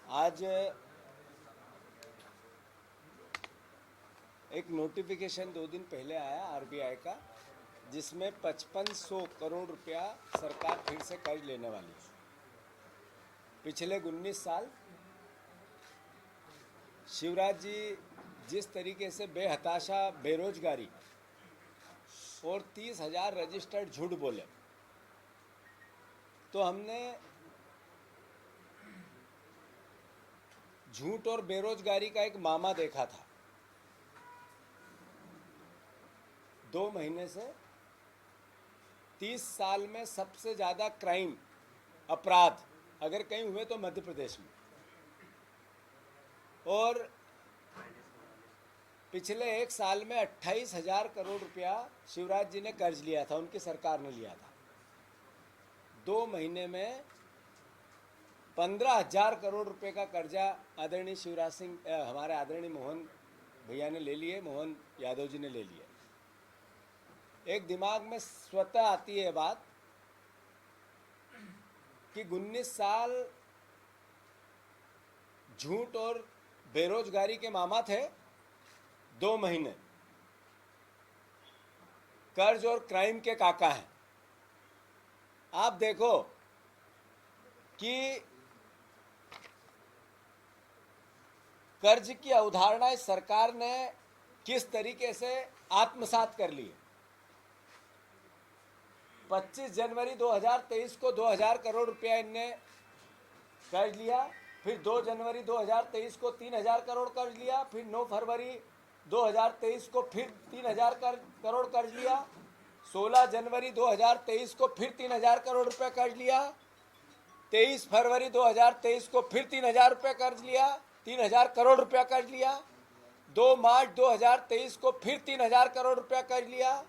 आज एक नोटिफिकेशन 2 दिन पहले आया आरबीआई का, जिसमें 5500 करोड़ रुपया सरकार फिर से कर्ज लेने वाली है। पिछले 19 साल शिवराज जी जिस तरीके से बेहताशा बेरोजगारी और 30,000 रजिस्टर्ड झूठ बोले, तो हमने झूठ और बेरोजगारी का एक मामा देखा था। 2 महीने से 30 साल में सबसे ज़्यादा क्राइम अपराध अगर कहीं हुए तो मध्य प्रदेश में। और पिछले 1 साल में 28,000 करोड़ रुपया शिवराज जी ने कर्ज लिया था, उनकी सरकार ने लिया था। 2 महीने में 15,000 करोड़ रुपए का कर्जा आदरणीय शिवराज सिंह हमारे आदरणीय मोहन भैया ने ले लिए, मोहन यादव जी ने ले लिए। एक दिमाग में स्वतः आती है बात कि 19 साल झूठ और बेरोजगारी के मामा थे, 2 महीने कर्ज और क्राइम के काका हैं। आप देखो कि कर्ज की अवधारणा इस सरकार ने किस तरीके से आत्मसात कर ली है। 25 जनवरी 2023 को 2,000 करोड़ रुपया इनने कर्ज लिया, फिर 2 जनवरी 2023 को 3,000 करोड़ कर्ज लिया, फिर 9 फरवरी 2023 को फिर 3,000 करोड़ कर्ज लिया, 16 जनवरी 2023 को फिर 3,000 करोड़ रुपया कर्ज लिया, 23 फरवरी 2023 को फिर 3,000 रुपये कर्ज लिया, 3,000 करोड़ रुपया कर्ज लिया, 2 मार्च 2023 को फिर 3,000 करोड़ रुपया कर्ज लिया,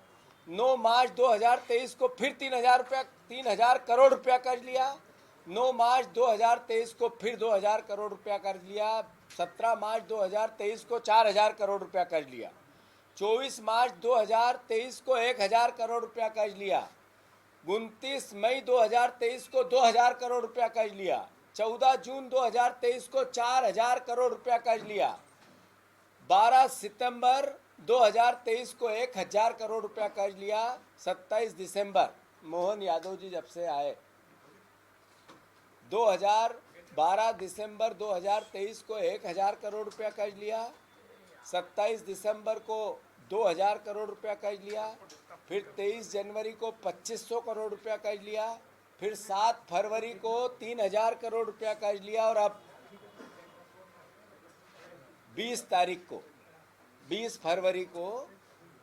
9 मार्च 2023 को फिर 3,000 करोड़ रुपया कर्ज लिया, 9 मार्च 2023 को फिर 2,000 करोड़ रुपया कर्ज लिया, 17 मार्च 2023 को 4,000 करोड़ रुपया कर्ज लिया, 24 मार्च 2023 को 1,000 करोड़ रुपया कर्ज लिया, 29 मई 2023 को 2,000 करोड़ रुपया कर्ज लिया, 14 जून 2023 को 4,000 करोड़ रुपया कर्ज लिया, 12 सितंबर 2023 को 1,000 करोड़ रुपया कर्ज लिया, 27 दिसंबर मोहन यादव जी जब से आए 12 दिसंबर 2023 को 1,000 करोड़ रुपया कर्ज लिया, 27 दिसंबर को 2,000 करोड़ रुपया कर्ज लिया, फिर 23 जनवरी को 2,500 करोड़ रुपया कर्ज लिया, फिर 7 फरवरी को 3,000 करोड़ रुपया कर्ज लिया, और अब 20 फरवरी को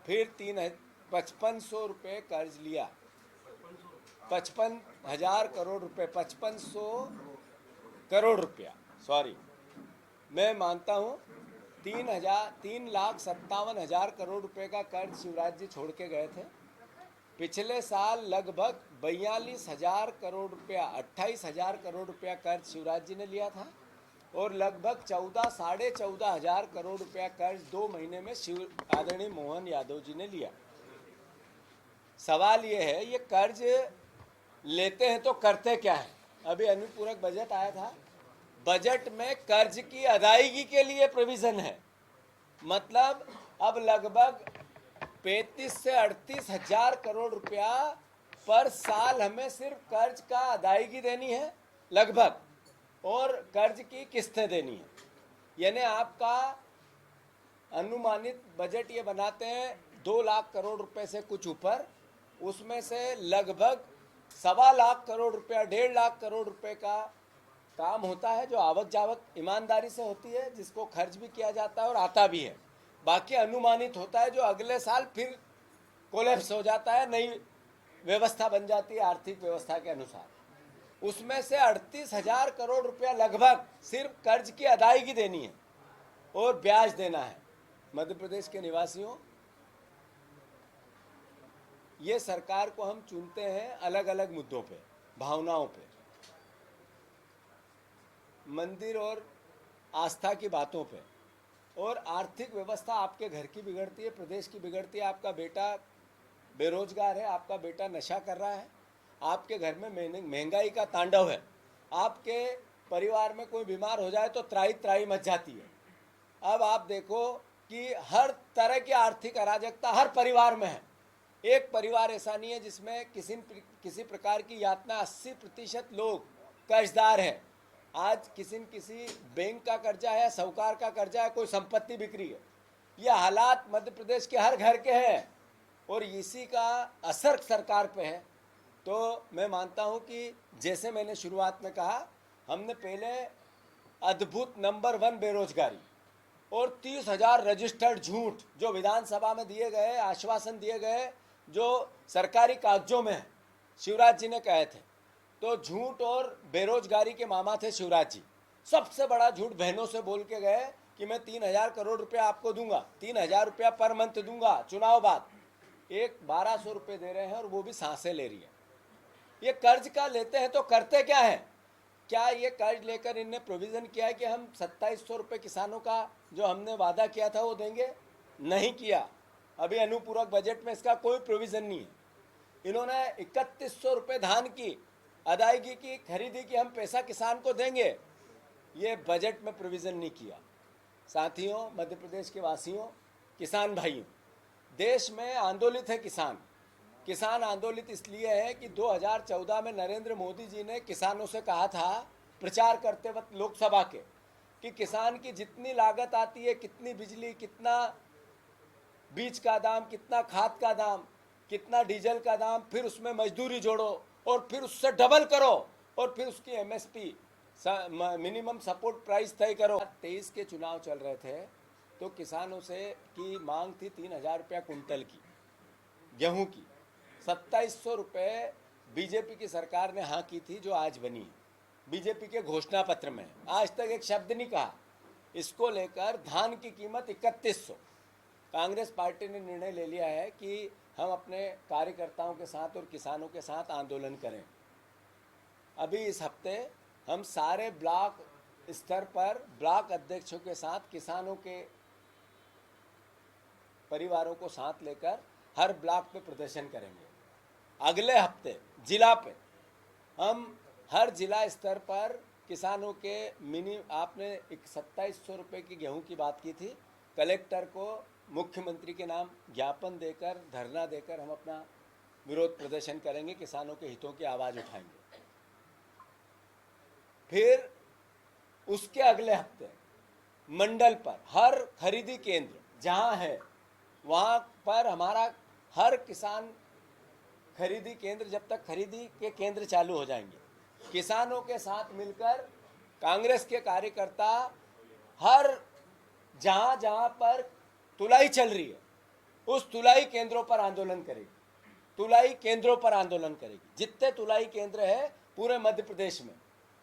फिर 5,500 रुपये कर्ज लिया। 55,000 करोड़ रुपये, 5,500 करोड़ रुपया, सॉरी, मैं मानता हूँ 3,57,000 करोड़ रुपए का कर्ज शिवराज जी छोड़ के गए थे। पिछले साल लगभग 42,000 करोड़ रुपया, 28,000 करोड़ रुपया कर्ज शिवराज जी ने लिया था, और लगभग 14,500 करोड़ रुपया कर्ज 2 महीने में आदरणीय मोहन यादव जी ने लिया। सवाल ये है, ये कर्ज लेते हैं तो करते क्या है? अभी अनुपूरक बजट आया था, बजट में कर्ज की अदायगी के लिए प्रोविजन है। मतलब अब लगभग 35 से 38,000 करोड़ रुपया पर साल हमें सिर्फ कर्ज का अदायगी देनी है लगभग, और कर्ज की किस्तें देनी है। यानी आपका अनुमानित बजट ये बनाते हैं 2 लाख करोड़ रुपए से कुछ ऊपर, उसमें से लगभग 1.25 लाख करोड़ रुपया, 1.5 लाख करोड़ रुपए का काम होता है जो आवक जावक ईमानदारी से होती है, जिसको खर्च भी किया जाता है और आता भी है। बाकी अनुमानित होता है जो अगले साल फिर कोलैप्स हो जाता है, नई व्यवस्था बन जाती है आर्थिक व्यवस्था के अनुसार। उसमें से 38,000 करोड़ रुपया लगभग सिर्फ कर्ज की अदायगी देनी है और ब्याज देना है। मध्य प्रदेश के निवासियों, ये सरकार को हम चुनते हैं अलग अलग मुद्दों पे, भावनाओं पे, मंदिर और आस्था की बातों पे, और आर्थिक व्यवस्था आपके घर की बिगड़ती है, प्रदेश की बिगड़ती है। आपका बेटा बेरोजगार है, आपका बेटा नशा कर रहा है, आपके घर में महंगाई का तांडव है, आपके परिवार में कोई बीमार हो जाए तो त्राही त्राही मच जाती है। अब आप देखो कि हर तरह की आर्थिक अराजकता हर परिवार में है। एक परिवार ऐसा नहीं है जिसमें किसी प्रकार की यातना। 80% लोग कर्जदार हैं। आज किसी न किसी बैंक का कर्जा है, साहूकार का कर्जा है, कोई संपत्ति बिक्री है। ये हालात मध्य प्रदेश के हर घर के हैं और इसी का असर सरकार पे है। तो मैं मानता हूं कि जैसे मैंने शुरुआत में कहा, हमने पहले अद्भुत नंबर 1 बेरोजगारी और 30,000 रजिस्टर्ड झूठ जो विधानसभा में दिए गए, आश्वासन दिए गए, जो सरकारी कागजों में है, शिवराज जी ने कहे थे। तो झूठ और बेरोजगारी के मामा थे शिवराज जी। सबसे बड़ा झूठ बहनों से बोल के गए कि मैं 3,000 करोड़ रुपया आपको दूंगा, 3,000 रुपया पर मंथ दूंगा। चुनाव बाद एक 1,200 रुपये दे रहे हैं और वो भी सांसें ले रही है। ये कर्ज का लेते हैं तो करते क्या है? क्या ये कर्ज लेकर इनने प्रोविज़न किया है कि हम 2,700 रुपये किसानों का जो हमने वादा किया था वो देंगे? नहीं किया। अभी अनुपूरक बजट में इसका कोई प्रोविज़न नहीं है। इन्होंने 3,100 रुपये धान की अदायगी की, खरीदी की, हम पैसा किसान को देंगे, ये बजट में प्रोविज़न नहीं किया। साथियों, मध्य प्रदेश के वासियों, किसान भाइयों, देश में आंदोलित है किसान। किसान आंदोलित इसलिए है कि 2014 में नरेंद्र मोदी जी ने किसानों से कहा था, प्रचार करते वक्त लोकसभा के, कि किसान की जितनी लागत आती है, कितनी बिजली, कितना बीज का दाम, कितना खाद का दाम, कितना डीजल का दाम, फिर उसमें मजदूरी जोड़ो और फिर उससे डबल करो और फिर उसकी एमएसपी मिनिमम सपोर्ट प्राइस तय करो। 23 के चुनाव चल रहे थे तो किसानों से की मांग थी 3,000 रुपया कुंटल की गेहूं की। 2,700 रुपये बीजेपी की सरकार ने हाँ की थी, जो आज बनी है। बीजेपी के घोषणा पत्र में आज तक एक शब्द नहीं कहा। इसको लेकर धान की कीमत 3,100। कांग्रेस पार्टी ने निर्णय ले लिया है कि हम अपने कार्यकर्ताओं के साथ और किसानों के साथ आंदोलन करें। अभी इस हफ्ते हम सारे ब्लॉक स्तर पर ब्लॉक अध्यक्षों के साथ किसानों के परिवारों को साथ लेकर हर ब्लॉक पे प्रदर्शन करेंगे। अगले हफ्ते जिला पे हम हर जिला स्तर पर किसानों के आपने 2,700 रुपये की गेहूं की बात की थी। कलेक्टर को मुख्यमंत्री के नाम ज्ञापन देकर, धरना देकर हम अपना विरोध प्रदर्शन करेंगे, किसानों के हितों की आवाज़ उठाएंगे। फिर उसके अगले हफ्ते मंडल पर हर खरीदी केंद्र जहां है वहां पर हमारा हर किसान खरीदी केंद्र, जब तक खरीदी के केंद्र चालू हो जाएंगे, किसानों के साथ मिलकर कांग्रेस के कार्यकर्ता हर जहां जहां पर तुलाई चल रही है उस तुलाई केंद्रों पर आंदोलन करेगी। तुलाई केंद्रों पर आंदोलन करेगी। जितने तुलाई केंद्र है पूरे मध्य प्रदेश में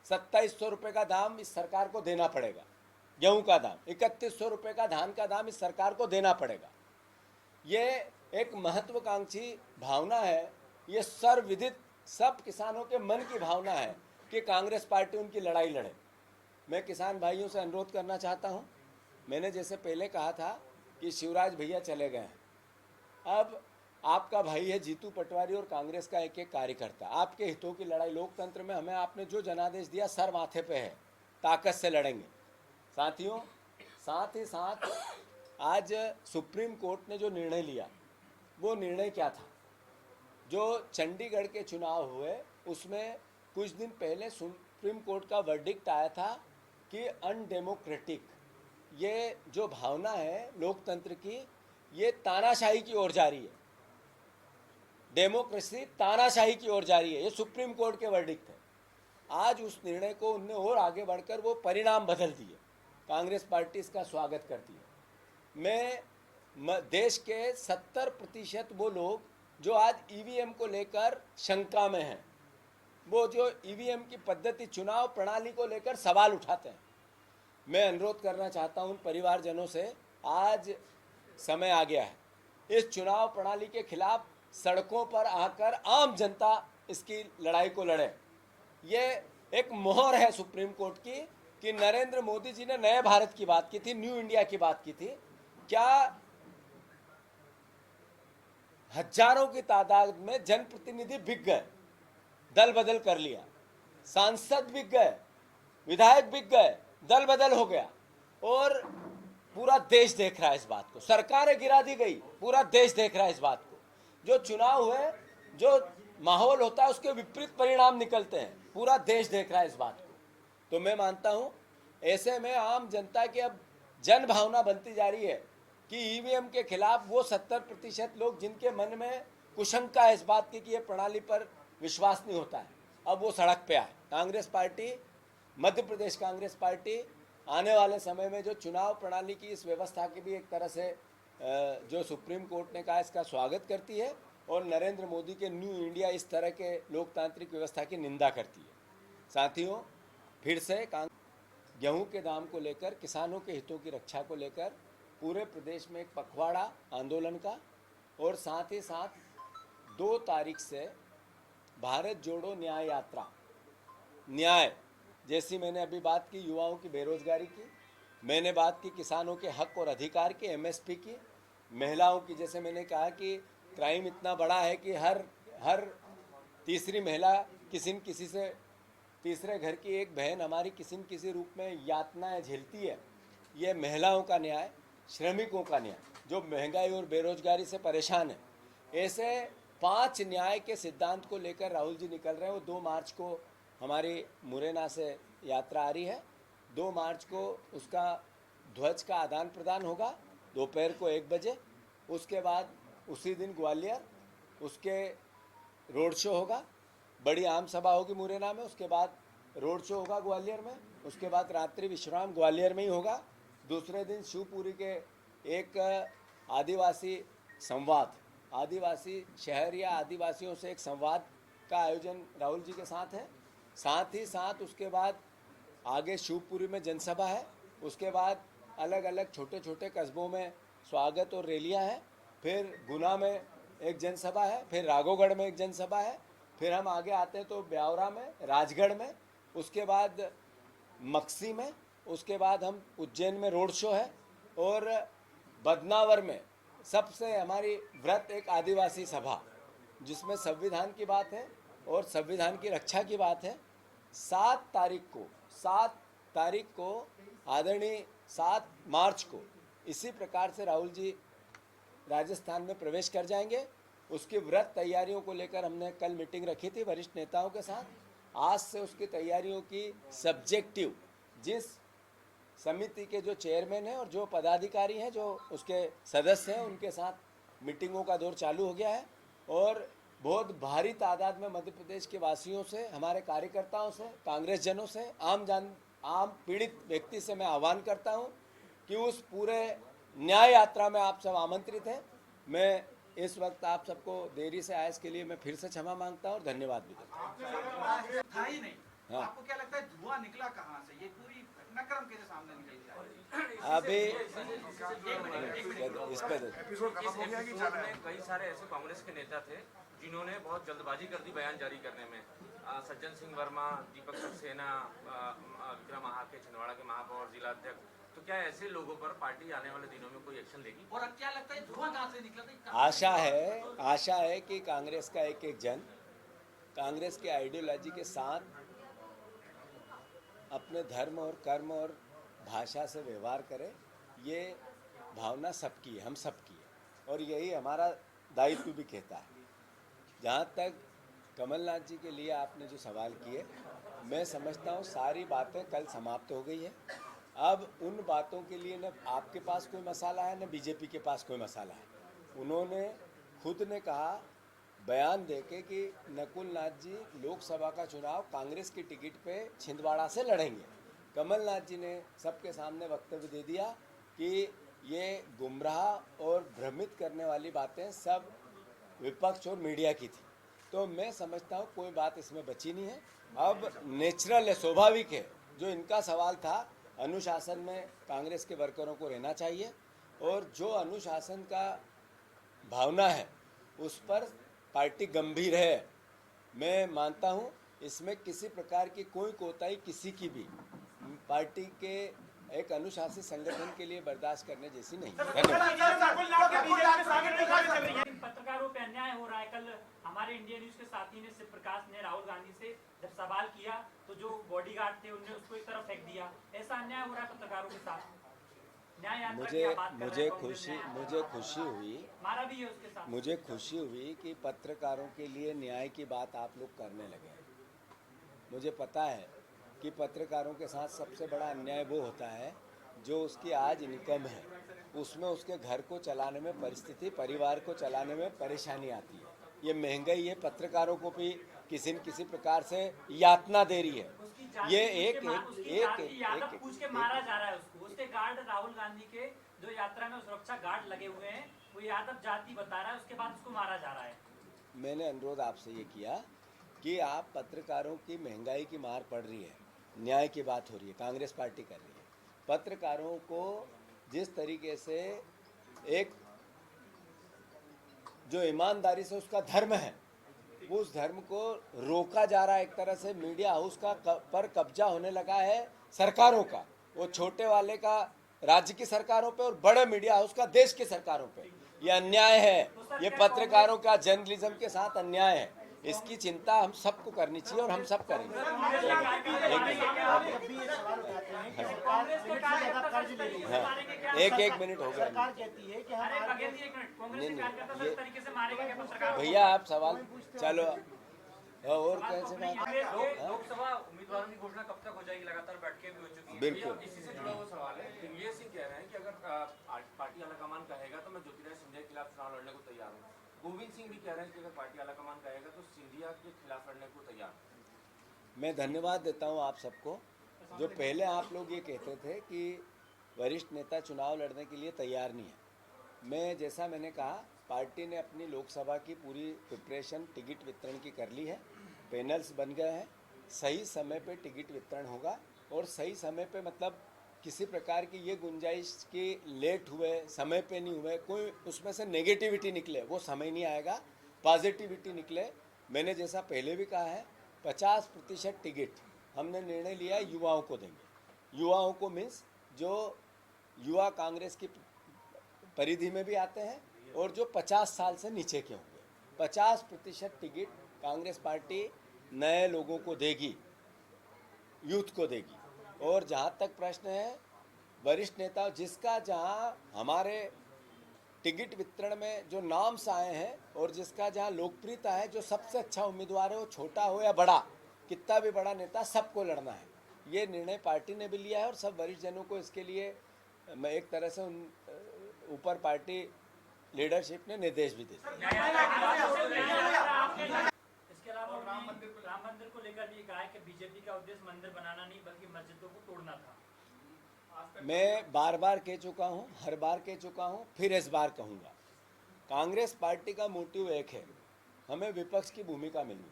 2,700 रुपये का दाम इस सरकार को देना पड़ेगा। गेहूं का दाम 3,100 रुपये का, धान का दाम इस सरकार को देना पड़ेगा। ये एक महत्वाकांक्षी भावना है। ये सर्वविदित सब किसानों के मन की भावना है कि कांग्रेस पार्टी उनकी लड़ाई लड़े। मैं किसान भाइयों से अनुरोध करना चाहता हूं, मैंने जैसे पहले कहा था कि शिवराज भैया चले गए हैं, अब आपका भाई है जीतू पटवारी और कांग्रेस का एक एक कार्यकर्ता। आपके हितों की लड़ाई लोकतंत्र में हमें आपने जो जनादेश दिया सर माथे पे है, ताकत से लड़ेंगे। साथियों, साथ ही साथ आज सुप्रीम कोर्ट ने जो निर्णय लिया वो निर्णय क्या था? जो चंडीगढ़ के चुनाव हुए उसमें कुछ दिन पहले सुप्रीम कोर्ट का वर्डिक्ट आया था कि अनडेमोक्रेटिक ये जो भावना है लोकतंत्र की, ये तानाशाही की ओर जा रही है। डेमोक्रेसी तानाशाही की ओर जा रही है। ये सुप्रीम कोर्ट के वर्डिक्ट है। आज उस निर्णय को उनने और आगे बढ़कर वो परिणाम बदल दिए। कांग्रेस पार्टी इसका स्वागत करती है। मैं देश के 70% वो लोग जो आज ईवीएम को लेकर शंका में हैं, वो जो ईवीएम की पद्धति, चुनाव प्रणाली को लेकर सवाल उठाते हैं, मैं अनुरोध करना चाहता हूं उन परिवारजनों से, आज समय आ गया है। इस चुनाव प्रणाली के खिलाफ सड़कों पर आकर आम जनता इसकी लड़ाई को लड़े। ये एक मोहर है सुप्रीम कोर्ट की कि नरेंद्र मोदी जी ने नए भारत की बात की थी, न्यू इंडिया की बात की थी। क्या हजारों की तादाद में जनप्रतिनिधि बिक गए, दल बदल कर लिया, सांसद बिक गए, विधायक बिक गए, दल बदल हो गया, और पूरा देश देख रहा है इस बात को। सरकारें गिरा दी गई, पूरा देश देख रहा है इस बात को। जो चुनाव हुए, जो माहौल होता है उसके विपरीत परिणाम निकलते हैं, पूरा देश देख रहा है इस बात को। तो मैं मानता हूं ऐसे में आम जनता की अब जन भावना बनती जा रही है कि ईवीएम के खिलाफ वो 70% लोग जिनके मन में कुशंका है इस बात की कि ये प्रणाली पर विश्वास नहीं होता है, अब वो सड़क पे आए। कांग्रेस पार्टी, मध्य प्रदेश कांग्रेस पार्टी आने वाले समय में जो चुनाव प्रणाली की इस व्यवस्था की भी एक तरह से जो सुप्रीम कोर्ट ने कहा इसका स्वागत करती है, और नरेंद्र मोदी के न्यू इंडिया इस तरह के लोकतांत्रिक व्यवस्था की निंदा करती है। साथियों, फिर से गेहूं के दाम को लेकर, किसानों के हितों की रक्षा को लेकर पूरे प्रदेश में एक पखवाड़ा आंदोलन का, और साथ ही साथ 2 तारीख से भारत जोड़ो न्याय यात्रा, न्याय जैसी मैंने अभी बात की युवाओं की बेरोजगारी की, मैंने बात की किसानों के हक और अधिकार की, एमएसपी की, महिलाओं की, जैसे मैंने कहा कि क्राइम इतना बड़ा है कि हर तीसरी महिला किसी न किसी से, तीसरे घर की एक बहन हमारी किसी न किसी रूप में यातनाएं झेलती है। ये महिलाओं का न्याय, श्रमिकों का न्याय, जो महंगाई और बेरोजगारी से परेशान है, ऐसे 5 न्याय के सिद्धांत को लेकर राहुल जी निकल रहे हैं। वो 2 मार्च को हमारी मुरैना से यात्रा आ रही है। 2 मार्च को उसका ध्वज का आदान प्रदान होगा दोपहर को 1 बजे। उसके बाद उसी दिन ग्वालियर, उसके रोड शो होगा, बड़ी आम सभा होगी मुरैना में, उसके बाद रोड शो होगा ग्वालियर में, उसके बाद रात्रि विश्राम ग्वालियर में ही होगा। दूसरे दिन शिवपुरी के एक आदिवासी संवाद, आदिवासी शहर या आदिवासियों से एक संवाद का आयोजन राहुल जी के साथ है। साथ ही साथ उसके बाद आगे शिवपुरी में जनसभा है, उसके बाद अलग अलग छोटे छोटे कस्बों में स्वागत और रैलियां हैं, फिर गुना में एक जनसभा है, फिर राघोगढ़ में एक जनसभा है, फिर हम आगे आते हैं तो ब्यावरा में, राजगढ़ में, उसके बाद मक्सी में, उसके बाद हम उज्जैन में रोड शो है, और बदनावर में सबसे हमारी व्रत एक आदिवासी सभा जिसमें संविधान की बात है और संविधान की रक्षा की बात है। 7 तारीख को आदरणीय 7 मार्च को इसी प्रकार से राहुल जी राजस्थान में प्रवेश कर जाएंगे। उसकी व्रत तैयारियों को लेकर हमने कल मीटिंग रखी थी वरिष्ठ नेताओं के साथ। आज से उसकी तैयारियों की सब्जेक्टिव, जिस समिति के जो चेयरमैन हैं और जो पदाधिकारी हैं, जो उसके सदस्य हैं, उनके साथ मीटिंगों का दौर चालू हो गया है, और बहुत भारी तादाद में मध्य प्रदेश के वासियों से, हमारे कार्यकर्ताओं से, कांग्रेस जनों से, आम पीड़ित व्यक्ति से मैं आह्वान करता हूं कि उस पूरे न्याय यात्रा में आप सब आमंत्रित हैं। मैं इस वक्त आप सबको देरी से आए इसके लिए मैं फिर से क्षमा मांगता हूं और धन्यवाद भी देता हूं। था ही नहीं। हाँ। आपको क्या लगता है धुआं निकला कहां से? ये पूरी घटनाक्रम कैसे सामने निकल अभी इस एपिसोड में कई सारे ऐसे कांग्रेस के नेता थे जिन्होंने बहुत जल्दबाजी कर दी बयान जारी करने में। सज्जन सिंह वर्मा, दीपक सक्सेना, विक्रम महाके, छिंदवाड़ा के महापौर, जिला अध्यक्ष, तो क्या ऐसे लोगों पर पार्टी आने वाले दिनों में कोई एक्शन लेगी? और अब क्या लगता है धुआं कहां से निकला था? आशा है कि कांग्रेस का एक एक जन कांग्रेस के आइडियोलॉजी के साथ अपने धर्म और कर्म और भाषा से व्यवहार करे। ये भावना सबकी है, हम सबकी है, और यही हमारा दायित्व भी कहता है। जहाँ तक कमलनाथ जी के लिए आपने जो सवाल किए, मैं समझता हूँ सारी बातें कल समाप्त हो गई है। अब उन बातों के लिए न आपके पास कोई मसाला है, न बीजेपी के पास कोई मसाला है। उन्होंने खुद ने कहा बयान देके कि नकुल नाथ जी लोकसभा का चुनाव कांग्रेस की टिकट पे छिंदवाड़ा से लड़ेंगे। कमलनाथ जी ने सबके सामने वक्तव्य दे दिया कि ये गुमराह और भ्रमित करने वाली बातें सब विपक्ष और मीडिया की थी। तो मैं समझता हूँ कोई बात इसमें बची नहीं है। अब नेचुरल है, स्वाभाविक है, जो इनका सवाल था, अनुशासन में कांग्रेस के वर्करों को रहना चाहिए, और जो अनुशासन का भावना है उस पर पार्टी गंभीर है। मैं मानता हूं इसमें किसी प्रकार की कोई कोताही किसी की भी पार्टी के एक अनुशासित संगठन के लिए बर्दाश्त करने जैसी नहीं है। पत्रकारों पे अन्याय हो रहा है। कल हमारे इंडिया न्यूज के साथी ने शिव प्रकाश ने राहुल गांधी से जब सवाल किया तो जो बॉडीगार्ड थे उन्होंने उसको एक तरफ फेंक दिया। ऐसा अन्याय हो रहा है पत्रकारों के साथ। न्याय यात्रा की आप बात कर रहे हैं, मुझे खुशी हुई, हमारा भी है उसके साथ। मुझे खुशी हुई कि पत्रकारों के लिए न्याय की बात आप लोग करने लगे। मुझे पता है कि पत्रकारों के साथ सबसे बड़ा अन्याय वो होता है जो उसकी आज इनकम है, उसमें उसके घर को चलाने में परिस्थिति, परिवार को चलाने में परेशानी आती है। ये महंगाई ये पत्रकारों को भी किसी न किसी प्रकार से यातना दे रही है। ये एक पूछ के मारा जा रहा है उसको। उसके गार्ड राहुल गांधी के जो यात्रा में सुरक्षा गार्ड लगे हुए हैं वो यादव जाति बता रहा है, उसके बाद उसको मारा जा रहा है। मैंने अनुरोध आपसे ये किया कि आप पत्रकारों की महंगाई की मार पड़ रही है, न्याय की बात हो रही है, कांग्रेस पार्टी कर रही है। पत्रकारों को जिस तरीके से एक जो ईमानदारी से उसका धर्म है उस धर्म को रोका जा रहा है। एक तरह से मीडिया हाउस का पर कब्जा होने लगा है सरकारों का, वो छोटे वाले का राज्य की सरकारों पे और बड़े मीडिया हाउस का देश की सरकारों पे। ये अन्याय है, ये पत्रकारों का जर्नलिज्म के साथ अन्याय है। इसकी चिंता हम सबको करनी चाहिए और हम सब करेंगे। एक मिनट हो गया। भैया आप सवाल चलो और कैसे लोकसभा उम्मीदवारों की घोषणा कब तक हो जाएगी? लगातार बैठकें भी हो चुकी हैं। बिल्कुल। इसी से जुड़ा हुआ सवाल है। इंद्रिय सिंह कह रहे हैं कि अगर पार्टी आलाकमान कहेगा तो मैं ज्योतिरादित्य सिंधिया के खिलाफ चुनाव लड़ने को तैयार हूँ। गोविंद सिंह भी कह रहे हैं कि अगर पार्टी आलाकमान कहेगा तो सिंधिया के खिलाफ लड़ने को तैयार हूँ। मैं धन्यवाद देता हूँ आप सबको। जो पहले आप लोग ये कहते थे कि वरिष्ठ नेता चुनाव लड़ने के लिए तैयार नहीं है, जैसा मैंने कहा पार्टी ने अपनी लोकसभा की पूरी प्रिपरेशन टिकट वितरण की कर ली है, पैनल्स बन गए हैं, सही समय पे टिकट वितरण होगा और सही समय पे मतलब किसी प्रकार की ये गुंजाइश कि लेट हुए, समय पे नहीं हुए, कोई उसमें से नेगेटिविटी निकले, वो समय नहीं आएगा, पॉजिटिविटी निकले। मैंने जैसा पहले भी कहा है 50% टिकट हमने निर्णय लिया है युवाओं को देंगे। युवाओं को मीन्स जो युवा कांग्रेस की परिधि में भी आते हैं और जो 50 साल से नीचे के होंगे। 50% टिकट कांग्रेस पार्टी नए लोगों को देगी, यूथ को देगी। और जहाँ तक प्रश्न है वरिष्ठ नेता, जिसका जहाँ हमारे टिकट वितरण में जो नाम्स आए हैं और जिसका जहाँ लोकप्रियता है, जो सबसे अच्छा उम्मीदवार है, वो छोटा हो या बड़ा, कितना भी बड़ा नेता, सबको लड़ना है। ये निर्णय पार्टी ने भी लिया है और सब वरिष्ठ जनों को इसके लिए मैं एक तरह से ऊपर पार्टी लीडरशिप ने निर्देश भी दिए। इसके अलावा राम मंदिर को लेकर भी कहा है कि बीजेपी का उद्देश्य मंदिर बनाना नहीं बल्कि मस्जिदों को तोड़ना था। मैं बार बार कह चुका हूँ, हर बार कह चुका हूँ, फिर इस बार कहूँगा, कांग्रेस पार्टी का मोटिव एक है, हमें विपक्ष की भूमिका मिली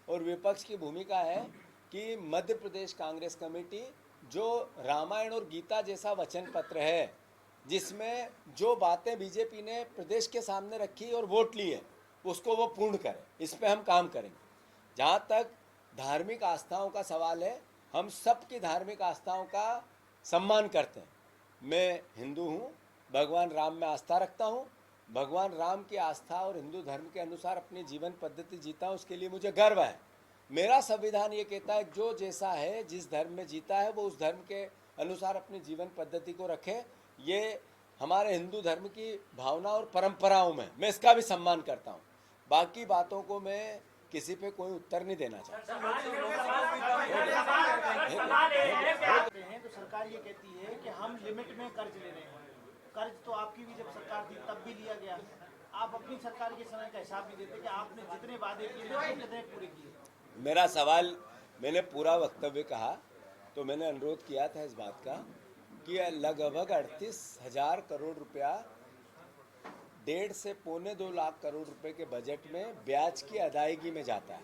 और विपक्ष की भूमिका है कि मध्य प्रदेश कांग्रेस कमेटी जो रामायण और गीता जैसा वचन पत्र है, जिसमें जो बातें बीजेपी ने प्रदेश के सामने रखी और वोट ली है, उसको वो पूर्ण करे, इस पे हम काम करेंगे। जहाँ तक धार्मिक आस्थाओं का सवाल है, हम सबकी धार्मिक आस्थाओं का सम्मान करते हैं। मैं हिंदू हूँ, भगवान राम में आस्था रखता हूँ, भगवान राम की आस्था और हिंदू धर्म के अनुसार अपनी जीवन पद्धति जीता हूँ, उसके लिए मुझे गर्व है। मेरा संविधान ये कहता है जो जैसा है, जिस धर्म में जीता है, वो उस धर्म के अनुसार अपनी जीवन पद्धति को रखे। ये हमारे हिंदू धर्म की भावना और परंपराओं में मैं इसका भी सम्मान करता हूँ। बाकी बातों को मैं किसी पे कोई उत्तर नहीं देना चाहता। तो सरकार ये कहती है कि हम लिमिट में कर्ज ले रहे हैं। कर्ज तो आपकी भी जब सरकार थी तब भी लिया गया। आप अपनी सरकार के समय का हिसाब भी देते कि आपने जितने वादे किए वो कितने पूरे किए। मेरा सवाल, मैंने पूरा वक्तव्य कहा तो मैंने अनुरोध किया था इस बात का कि लगभग 38,000 करोड़ रुपया 1.5 से 2.25 लाख करोड़ रुपए के बजट में ब्याज की अदायगी में जाता है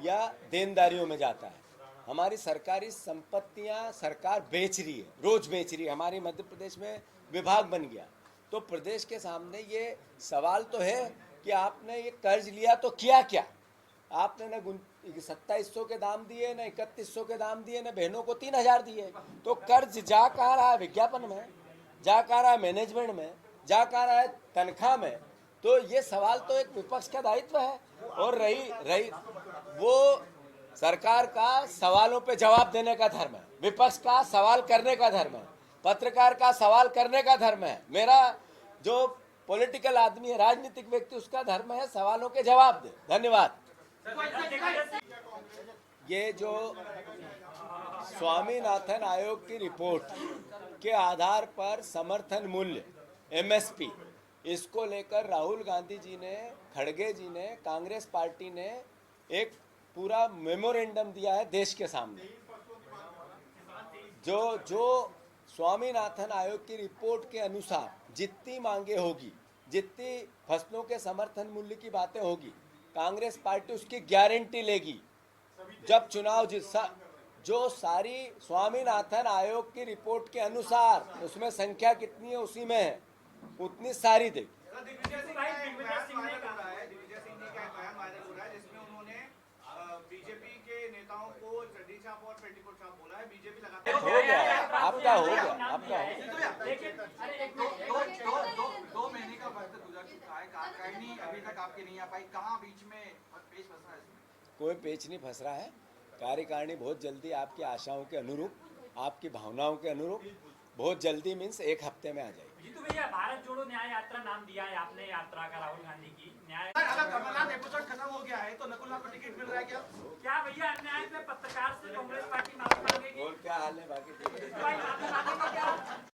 या देनदारियों में जाता है। हमारी सरकारी संपत्तियां सरकार बेच रही है, रोज बेच रही है। हमारी मध्य प्रदेश में विभाग बन गया, तो प्रदेश के सामने ये सवाल तो है कि आपने ये कर्ज लिया तो किया क्या? आपने न 2700 के दाम दिए, न 3100 के दाम दिए, न बहनों को 3000 दिए। तो कर्ज जा कहाँ रहा है? विज्ञापन में जा कहाँ रहा है? मैनेजमेंट में जा कहाँ रहा है? तनख्वाह में। तो ये सवाल तो एक विपक्ष का दायित्व है। और रही वो सरकार का सवालों पे जवाब देने का धर्म है, विपक्ष का सवाल करने का धर्म है, पत्रकार का सवाल करने का धर्म है। मेरा जो पॉलिटिकल आदमी है, राजनीतिक व्यक्ति, उसका धर्म है सवालों के जवाब दे। धन्यवाद। ये जो स्वामीनाथन आयोग की रिपोर्ट के आधार पर समर्थन मूल्य MSP, इसको लेकर राहुल गांधी जी ने, खड़गे जी ने, कांग्रेस पार्टी ने एक पूरा मेमोरेंडम दिया है देश के सामने। जो स्वामीनाथन आयोग की रिपोर्ट के अनुसार जितनी मांगे होगी, जितनी फसलों के समर्थन मूल्य की बातें होगी, कांग्रेस पार्टी उसकी गारंटी लेगी जब चुनाव जो सारी स्वामीनाथन आयोग की रिपोर्ट के अनुसार, उसमें संख्या कितनी है उसी में है, उतनी सारी देगी। दिग्विजय सिंह का एक बयान वायरल हो रहा है जिसमें उन्होंने बीजेपी के नेताओं को चड्डी छाप और पेटीकोट छाप बोला है। बीजेपी लगातार हो गया, आपका हो गया। दो महीने का वक्त गुजर चुका है, कार्यकारिणी अभी तक आपके नहीं आ पाई, कहाँ बीच में पेच फंस रहा है इसमें? कोई पेच नहीं फंस रहा है। कार्यकारिणी बहुत जल्दी आपकी आशाओं के अनुरूप, आपकी भावनाओं के अनुरूप, बहुत जल्दी मीन्स 1 हफ्ते में आ जाएगी। जीतू भैया, भारत जोड़ो न्याय यात्रा नाम दिया है आपने यात्रा का, राहुल गांधी की न्याय। अगर कमलनाथ एपिसोड खत्म हो गया है तो नकुल को टिकट मिल रहा है क्या? क्या भैया अन्याय पे पत्रकार से कांग्रेस पार्टी माफी मांगेगी? और क्या हाल है बाकी?